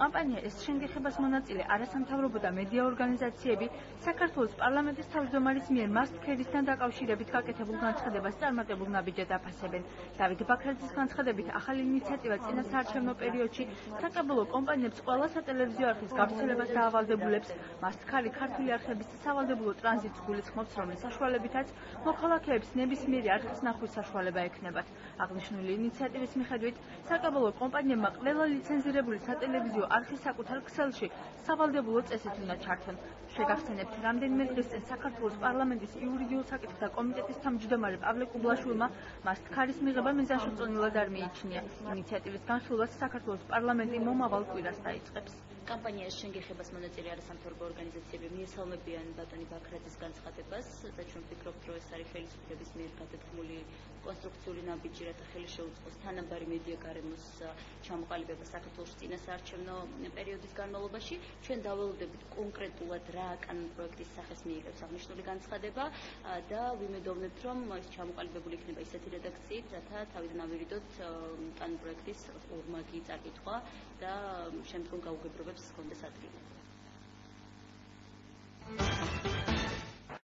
კამპანია ეს შენგეხებას მონაწილე არასამთავრობო და მედია ორგანიზაციები საქართველოს პარლამენტის თავმჯდომარის მიერ მას ფერისთან დაკავშირებით გაკეთებულ განცხადებას წარმატებულ ნაბიჯად აფასებენ. დავით ბაქრაძის განცხადებით, ახალი ინიციატივა წინა საარჩევნო პერიოდში საკაბელო კომპანიებს ყველა სატელევიზიო არხის გავრცელებას დაავალდებულებს. მასტქარი ქართული არხების სავალდებულო ტრანზიტს გულისხმობს, რომლის საშუალებითაც მოქალაქეებს ნებისმიერი არხის ნახვის საშუალება ექნებათ. აღნიშნული ინიციატივის მიხედვით, საკაბელო კომპანიებმა ყველა ლიცენზირებული სატელევიზიო არხის საკუთარ ქსელში სავალდებულო წესით უნდა ჩართონ. შეგახსენებთ, რამდენიმე დღის წინ საქართველოს პარლამენტის იურიდიულ საკითხთა კომიტეტის თავმჯდომარე პავლე კუბლაშვილმა მასტქარის მიღება მიზანშეწონილად არ მიიჩნია. ინიციატივის განხილვას საქართველოს პარლამენტი მომავალ კვირას დაიწყებს. კამპანიის შენგეხებას მონაწილე არასამთავრობო ორგანიზაციები მიესალმებიან ბატონი ბაქრაძის განცხადებას და ჩვენ ვფიქრობთ, რომ ეს არის ხელისუფლების მიერ გადადგმული კონსტრუქციული ნაბიჯი, რათა ხელი შეუწყოს თანაბარი მედია გარემოს ჩამოყალიბება საქართველოს წინა საარჩევნო პერიოდის განმავლობაში. ჩვენ დავალოდებით კონკრეტულად რა კანონპროექტის სახეს მიიღებს აღნიშნული განცხადება და ვიმედოვნებთ, რომ ეს ჩამოყალიბებული იქნება ისეთი რედაქციით, რათა თავიდან ავირიდოთ კანონპროექტის ორმაგი წაკითხვა და შემდგომ გაუგებრობებს ჰქონდეს ადგილი.